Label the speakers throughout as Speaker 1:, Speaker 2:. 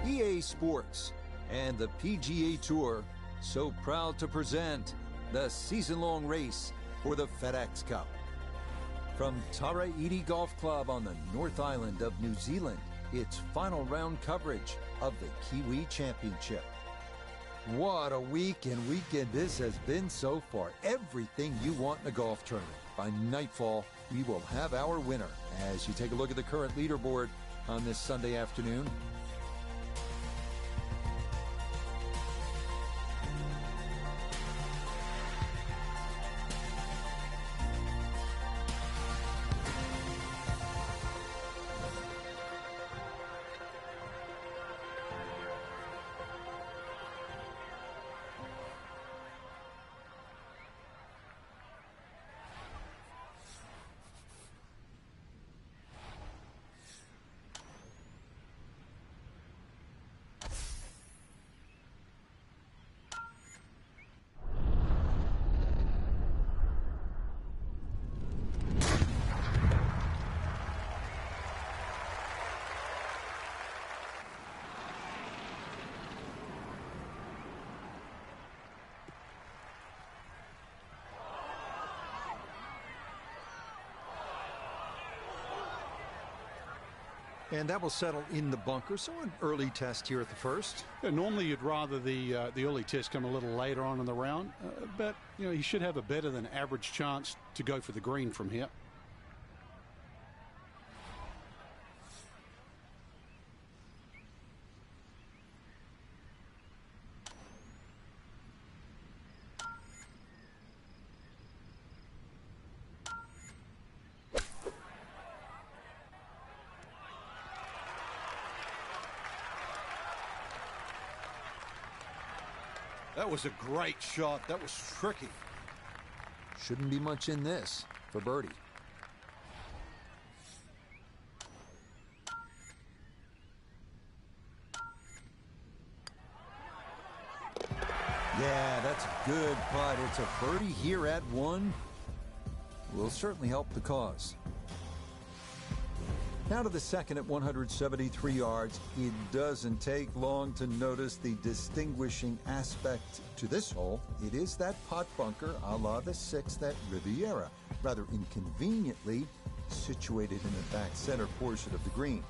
Speaker 1: EA Sports and the PGA Tour so proud to present the season-long race for the FedEx Cup. From Tara Iti Golf Club on the North Island of New Zealand, it's final round coverage of the Kiwi Championship. What a week and weekend this has been so far. Everything you want in a golf tournament. By nightfall, we will have our winner. As you take a look at the current leaderboard on this Sunday afternoon, and that will settle in the bunker. So an early test here at the first.
Speaker 2: Yeah, normally you'd rather the early test come a little later on in the round, but he should have a better than average chance to go for the green from here. That was a great shot. That was tricky.
Speaker 1: Shouldn't be much in this for birdie. Yeah, that's a good putt. It's a birdie here at one. Will certainly help the cause. Now to the second at 173 yards. It doesn't take long to notice the distinguishing aspect to this hole. It is that pot bunker a la the sixth at Riviera, rather inconveniently situated in the back center portion of the green.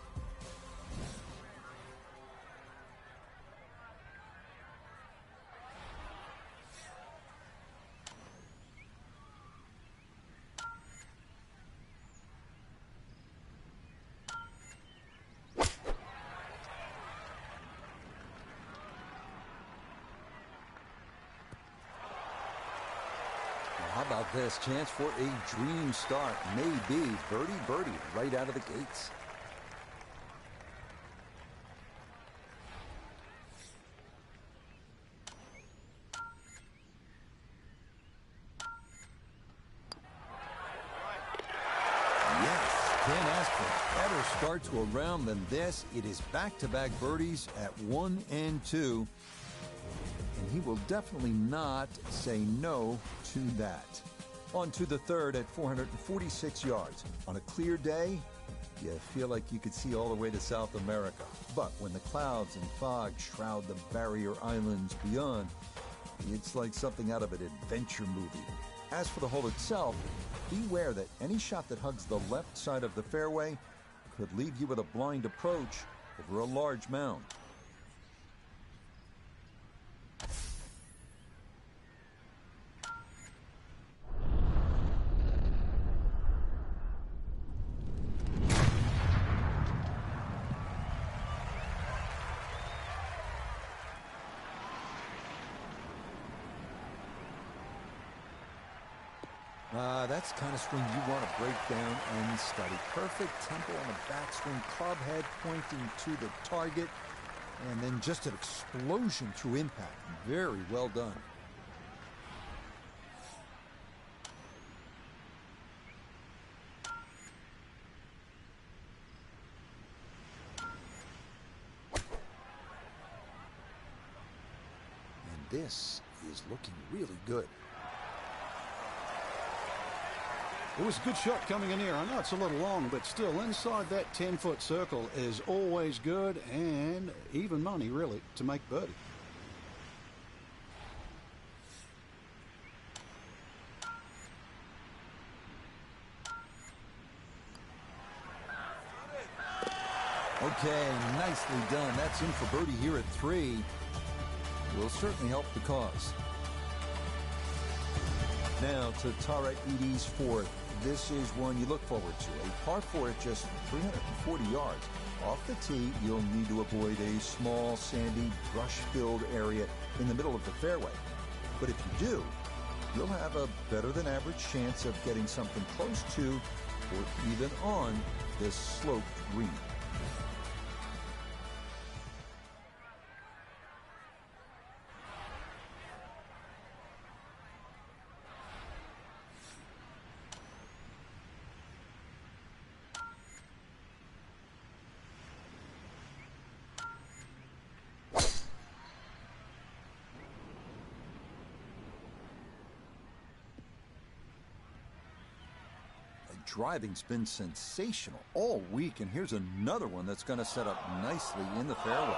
Speaker 1: How about this? Chance for a dream start. Maybe birdie right out of the gates. Yes, can't ask for a better start to a round than this. It is back-to-back birdies at 1 and 2. And he will definitely not say no to that. On to the third at 446 yards. On a clear day, you feel like you could see all the way to South America. But when the clouds and fog shroud the barrier islands beyond, it's like something out of an adventure movie. As for the hole itself, beware that any shot that hugs the left side of the fairway could leave you with a blind approach over a large mound. That's the kind of swing you want to break down and study. Perfect tempo on the backswing, club head pointing to the target, and then just an explosion through impact. Very well done. this is looking really good.
Speaker 2: It was a good shot coming in here. I know it's a little long, but still inside that 10-foot circle is always good, and even money, really, to make birdie.
Speaker 1: Okay, nicely done. That's in for birdie here at 3. Will certainly help the cause. Now to Tara Edie's 4th. This is one you look forward to. A par 4 at just 340 yards. Off the tee, you'll need to avoid a small, sandy, brush-filled area in the middle of the fairway. But if you do, you'll have a better-than-average chance of getting something close to or even on this sloped green. Driving's been sensational all week, and here's another one that's going to set up nicely in the fairway.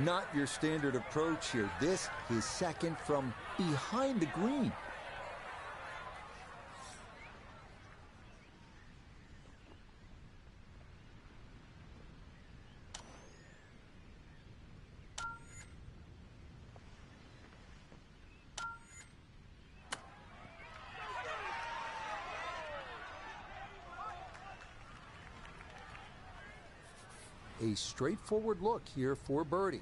Speaker 1: Not your standard approach here. This is second from behind the green. A straightforward look here for birdie.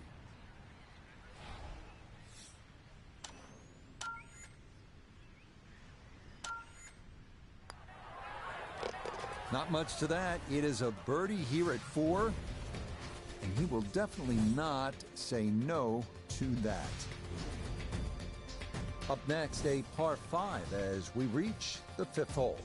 Speaker 1: Not much to that. It is a birdie here at 4, and he will definitely not say no to that. Up next, a par 5 as we reach the 5th hole.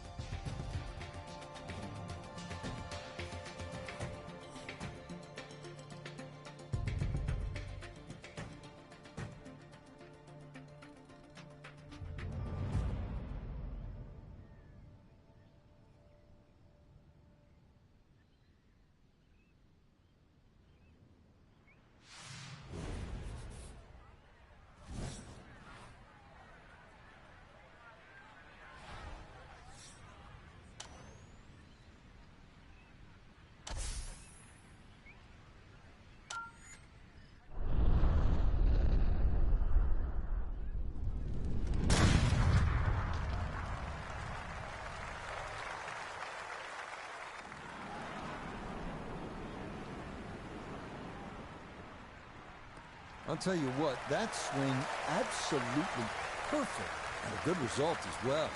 Speaker 1: I'll tell you what, that swing absolutely perfect and a good result as well.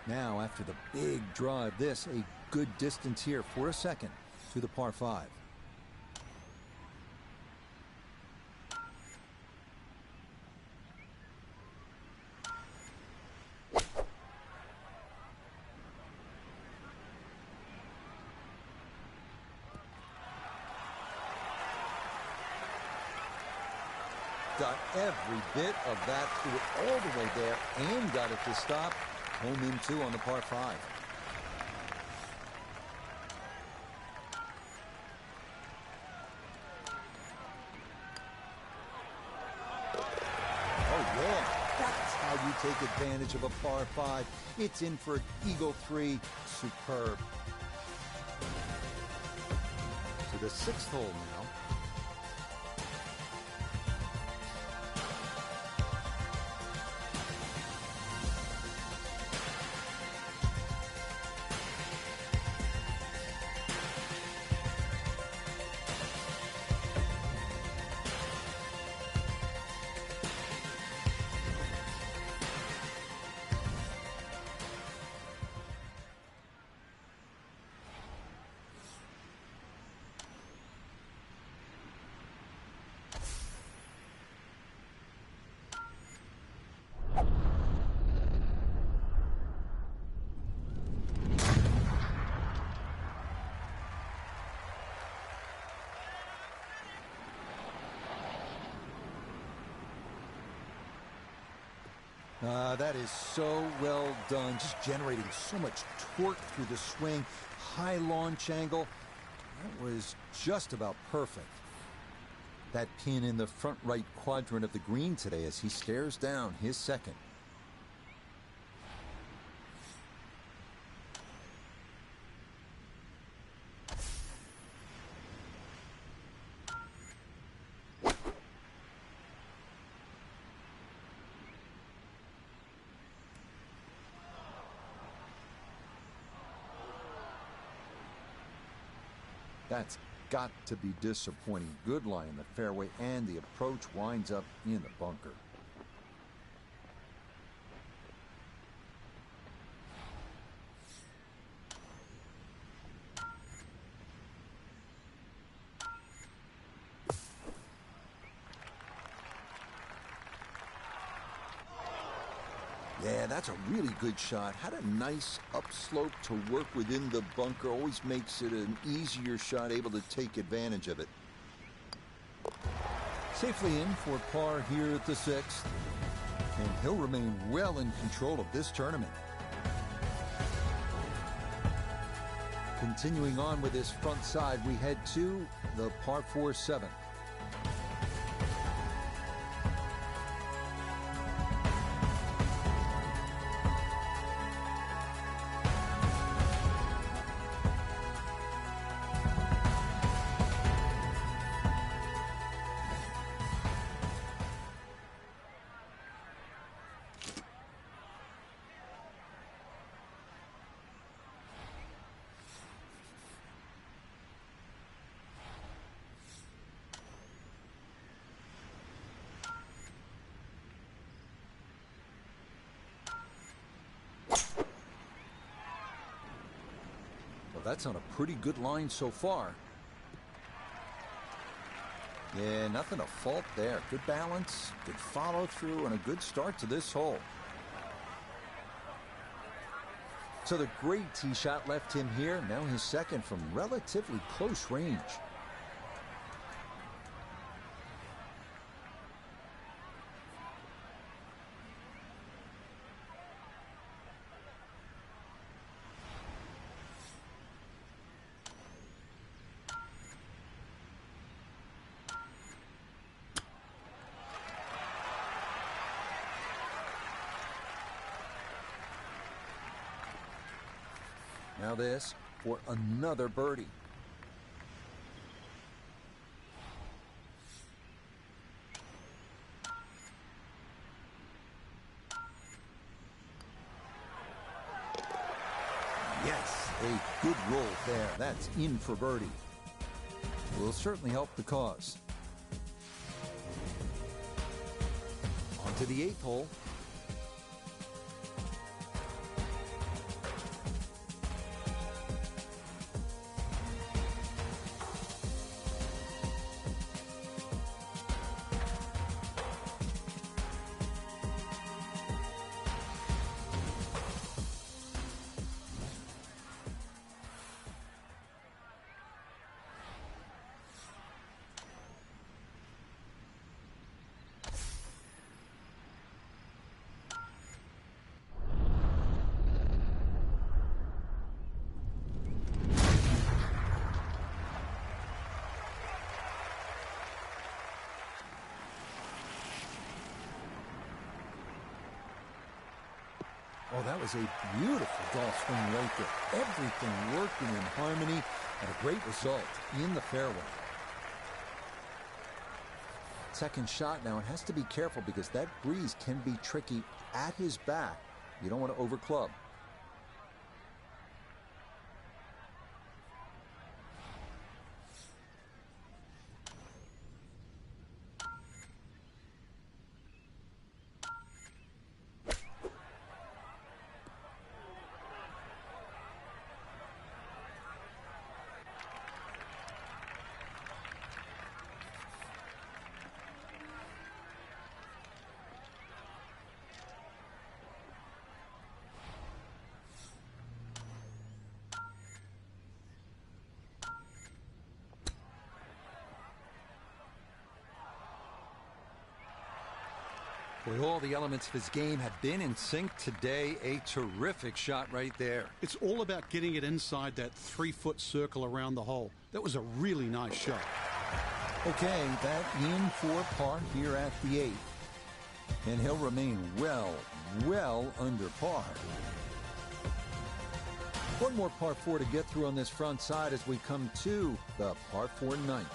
Speaker 1: Now, after the big drive, this a good distance here for a second to the par 5. Got every bit of that through it all the way there and got it to stop. Home in 2 on the par 5. Oh, yeah. That's how you take advantage of a par 5. It's in for Eagle 3. Superb. To the 6th hole now. That is so well done, just generating so much torque through the swing, high launch angle. That was just about perfect. That pin in the front right quadrant of the green today as he stares down his second. That's got to be disappointing. Good lie in the fairway, and the approach winds up in the bunker. Yeah, that's a really good shot. Had a nice upslope to work within the bunker. Always makes it an easier shot, able to take advantage of it. Safely in for par here at the 6th. And he'll remain well in control of this tournament. Continuing on with this front side, we head to the par 4 7. That's on a pretty good line so far. Yeah, nothing to fault there. Good balance, good follow through, and a good start to this hole. So the great tee shot left him here. Now his second from relatively close range. Now this for another birdie. Yes, a good roll there. That's in for birdie. Will certainly help the cause. On to the 8th hole. Oh, that was a beautiful golf swing right there. Everything working in harmony and a great result in the fairway. Second shot now, it has to be careful because that breeze can be tricky at his back. You don't want to overclub. Boy, all the elements of his game have been in sync today. A terrific shot right there.
Speaker 2: It's all about getting it inside that 3-foot circle around the hole. That was a really nice shot.
Speaker 1: Okay, that in for par here at the 8th. And he'll remain well under par. One more par 4 to get through on this front side as we come to the par 4 ninth.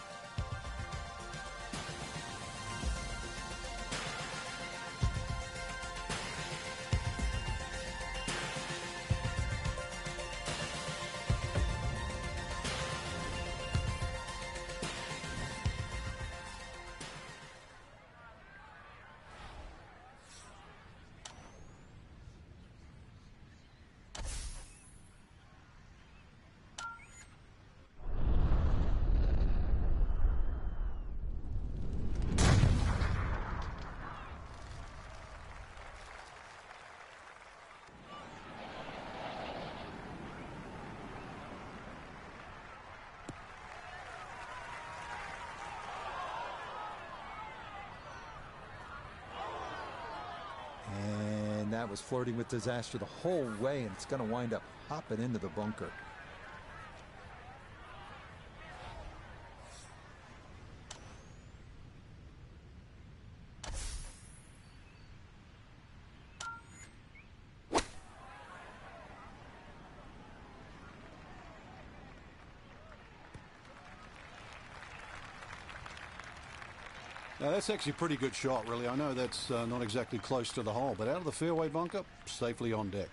Speaker 1: And that was flirting with disaster the whole way, and it's going to wind up hopping into the bunker.
Speaker 2: Now, that's actually a pretty good shot, really. I know that's not exactly close to the hole, but out of the fairway bunker, safely on deck.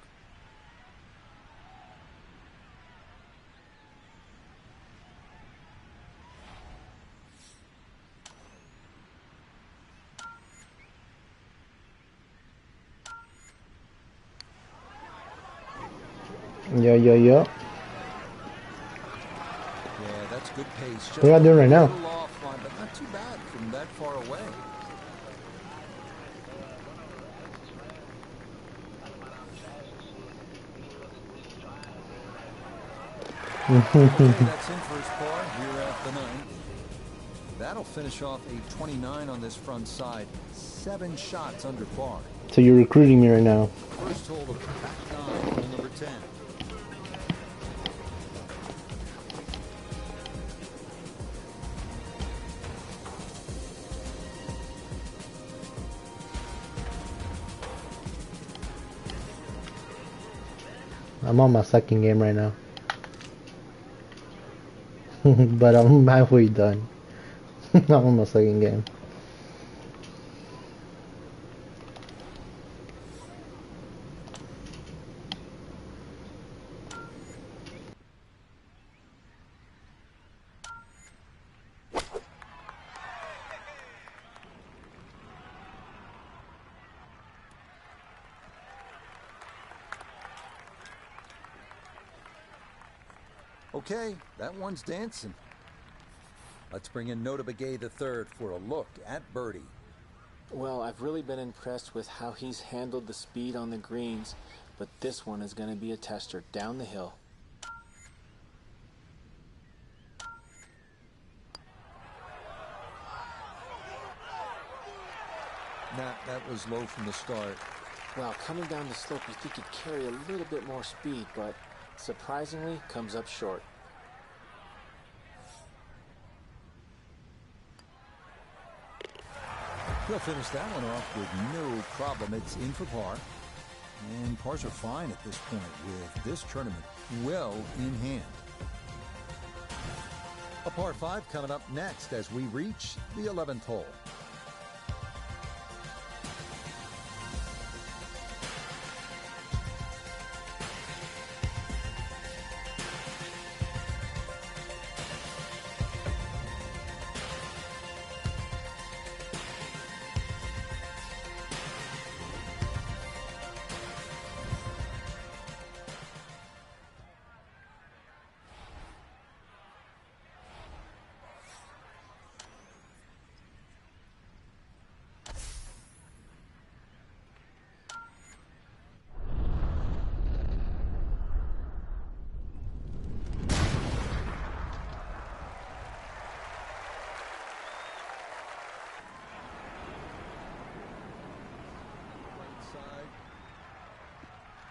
Speaker 3: Yeah.
Speaker 1: Yeah, that's good pace.
Speaker 3: What are you doing right now?
Speaker 1: Offline, but not too bad from that far away. Okay, that's in for his par here at the 9th. That'll finish off a 29 on this front side. 7 shots under par.
Speaker 3: So you're recruiting me right now.
Speaker 1: First hole of back 9, hole number 10.
Speaker 3: I'm on my second game right now. But I'm halfway done. I'm on my second game.
Speaker 1: Okay, that one's dancing. Let's bring in Nota Begay III for a look at birdie.
Speaker 4: Well, I've really been impressed with how he's handled the speed on the greens, but this one is going to be a tester down the hill.
Speaker 1: That was low from the start.
Speaker 4: Well, coming down the slope, you think he'd carry a little bit more speed, but surprisingly comes up short.
Speaker 1: He'll finish that one off with no problem. It's in for par. And pars are fine at this point with this tournament well in hand. A par 5 coming up next as we reach the 11th hole.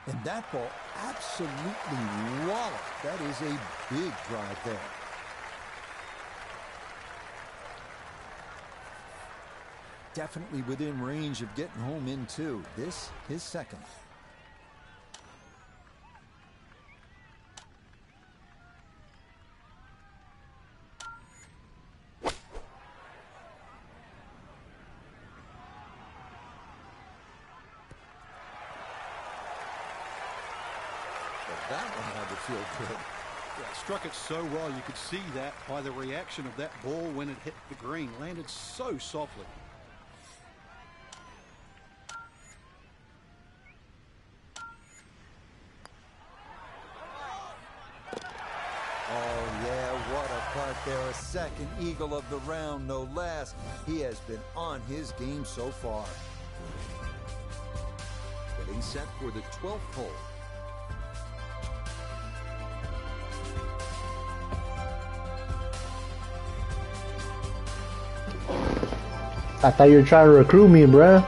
Speaker 1: And that ball absolutely walloped. That is a big drive there. Definitely within range of getting home in two. This, his second. That one had to feel good.
Speaker 2: Yeah, struck it so well, you could see that by the reaction of that ball when it hit the green. Landed so softly.
Speaker 1: Oh, yeah, what a putt there. A second eagle of the round, no less. He has been on his game so far. Getting set for the 12th hole.
Speaker 3: I thought you were trying to recruit me, bruh.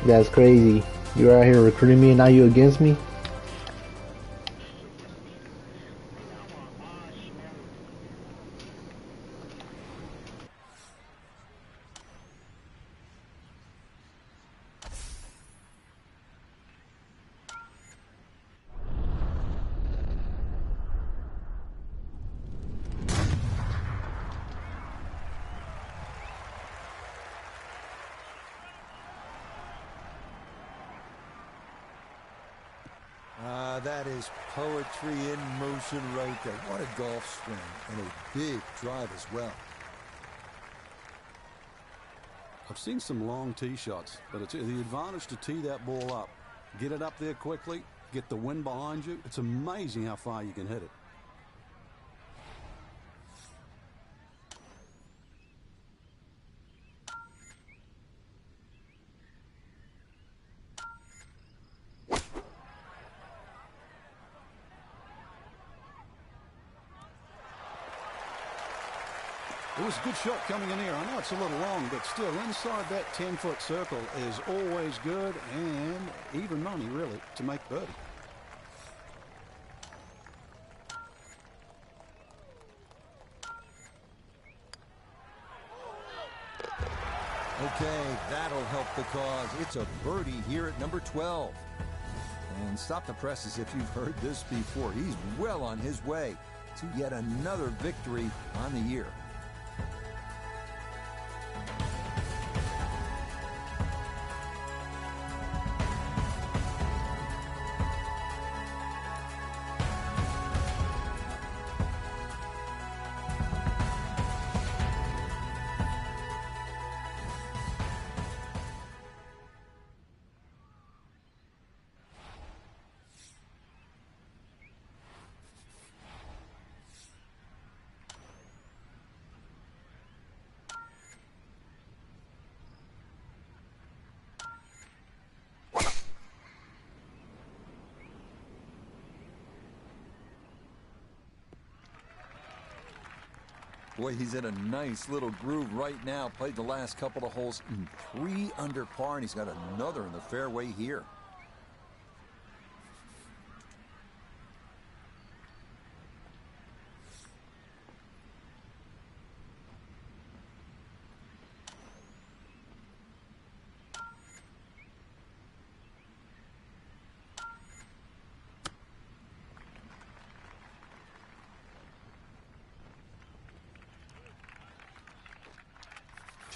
Speaker 3: That's crazy. You're out here recruiting me and now you against me?
Speaker 1: That is poetry in motion right there. What a golf swing and a big drive as well.
Speaker 2: I've seen some long tee shots, but it's the advantage to tee that ball up. Get it up there quickly, get the wind behind you. It's amazing how far you can hit it. It was a good shot coming in here. I know it's a little long, but still inside that 10-foot circle is always good and even money, really, to make birdie.
Speaker 1: Okay, that'll help the cause. It's a birdie here at number 12. And stop the press as if you've heard this before. He's well on his way to yet another victory on the year. Boy, he's in a nice little groove right now. Played the last couple of holes in 3 under par, and he's got another in the fairway here.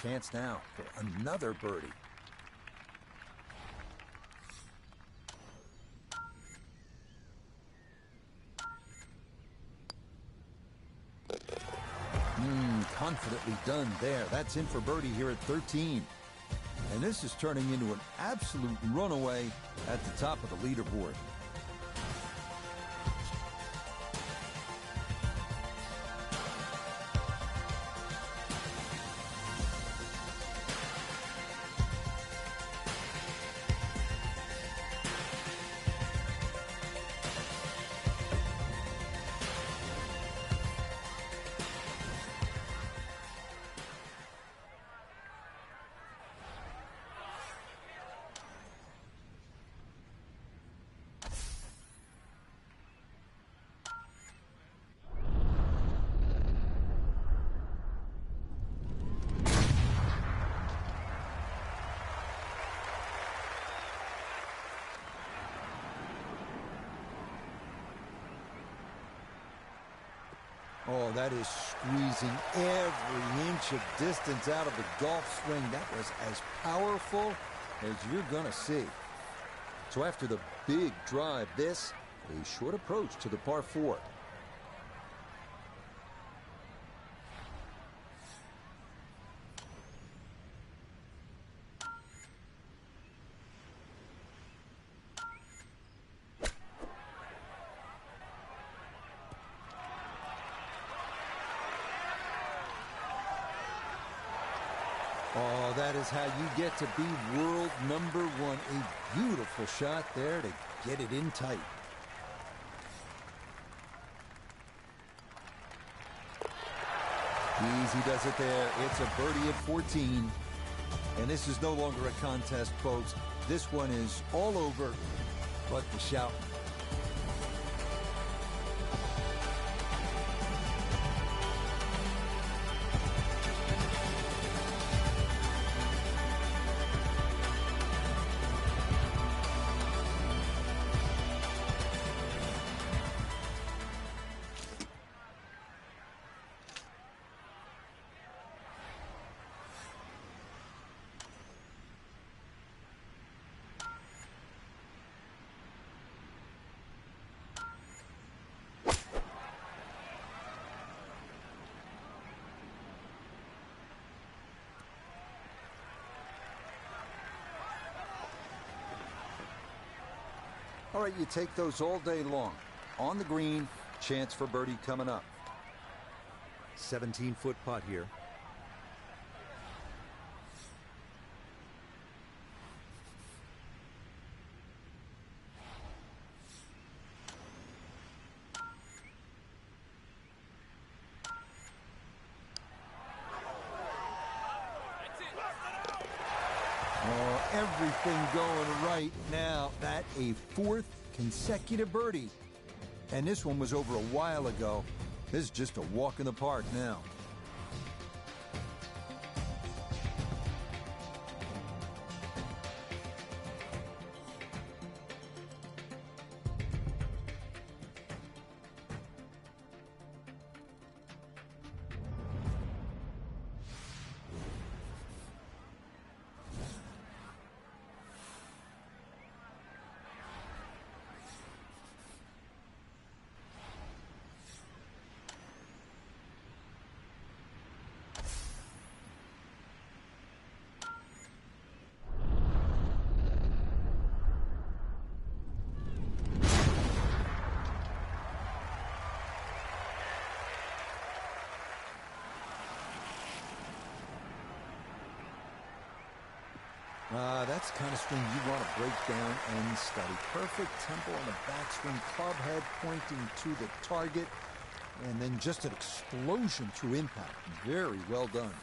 Speaker 1: Chance now for another birdie. Confidently done there. That's in for birdie here at 13. And this is turning into an absolute runaway at the top of the leaderboard. Oh, that is squeezing every inch of distance out of the golf swing. That was as powerful as you're going to see. So after the big drive, this, a short approach to the par 4. Oh, that is how you get to be world number 1. A beautiful shot there to get it in tight. Easy does it there. It's a birdie at 14. And this is no longer a contest, folks. This one is all over but the shout. All right, you take those all day long. On the green, chance for birdie coming up. 17-foot putt here. Everything going right now. That a 4th consecutive birdie. And this one was over a while ago. This is just a walk in the park now. That's the kind of swing you want to break down and study. Perfect tempo on the backswing, club head pointing to the target, and then just an explosion through impact. Very well done.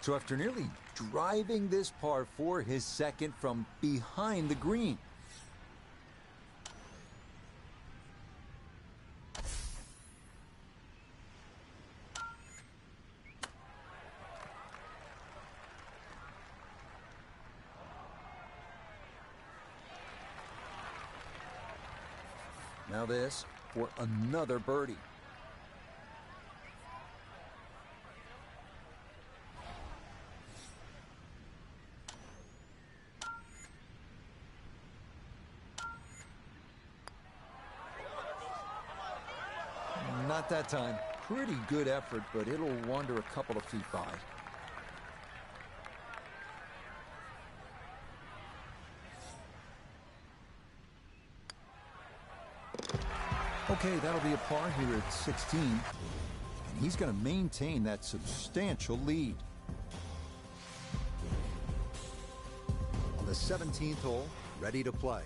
Speaker 1: So after nearly driving this par 4, his second from behind the green. Now this for another birdie. Not that time. Pretty good effort, but it'll wander a couple of feet by. Okay, that'll be a par here at 16. And he's going to maintain that substantial lead. On the 17th hole, ready to play.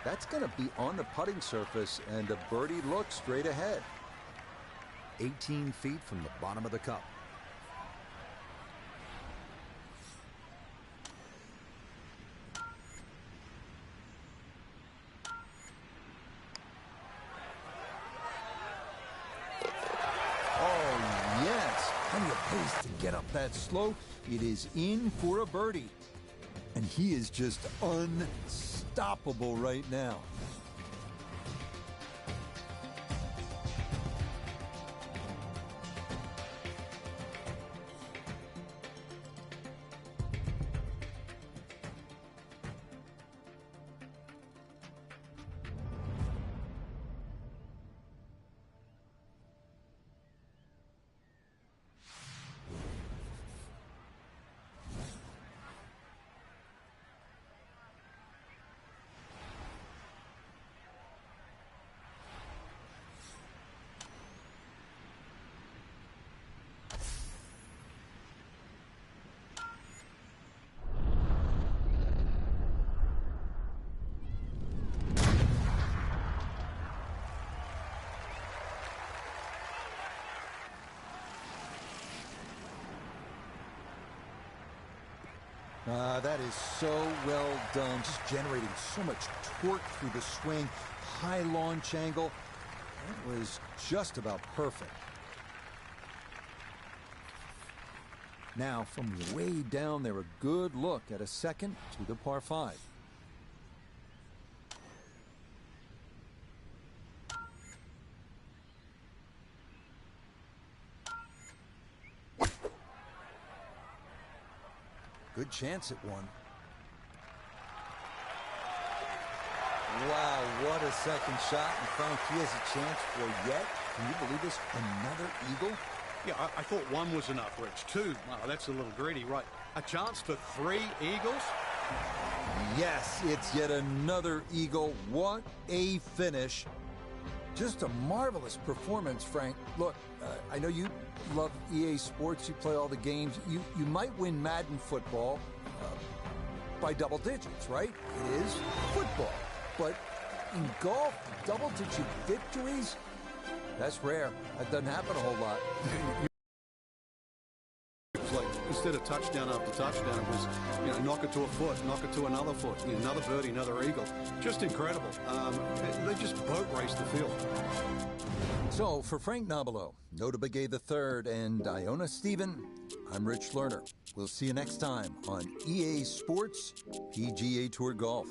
Speaker 1: That's going to be on the putting surface, and a birdie look straight ahead.
Speaker 5: 18 feet from the bottom of the cup.
Speaker 1: Oh, yes. Plenty of pace to get up that slope. It is in for a birdie. And he is just unstoppable right now. That is so well done, just generating so much torque through the swing, high launch angle. That was just about perfect. Now, from way down there, a good look at a second to the par 5. Good chance at one. Wow, what a second shot. And Frank, he has a chance for yet, can you believe this, another eagle?
Speaker 2: Yeah, I thought one was enough, Rich. Two, wow, that's a little greedy, right? A chance for 3 eagles?
Speaker 1: Yes, it's yet another eagle. What a finish. Just a marvelous performance, Frank. Look, I know you love EA Sports. You play all the games. You might win Madden football by double digits, right? It is football. But in golf, double-digit victories, that's rare. That doesn't happen a whole lot.
Speaker 2: Like, instead of touchdown after touchdown, it was, knock it to a foot, knock it to another foot, another birdie, another eagle. Just incredible. They just boat raced the field.
Speaker 1: So, for Frank Nobilo, Nota Begay III, and Iona Stephen, I'm Rich Lerner. We'll see you next time on EA Sports PGA Tour Golf.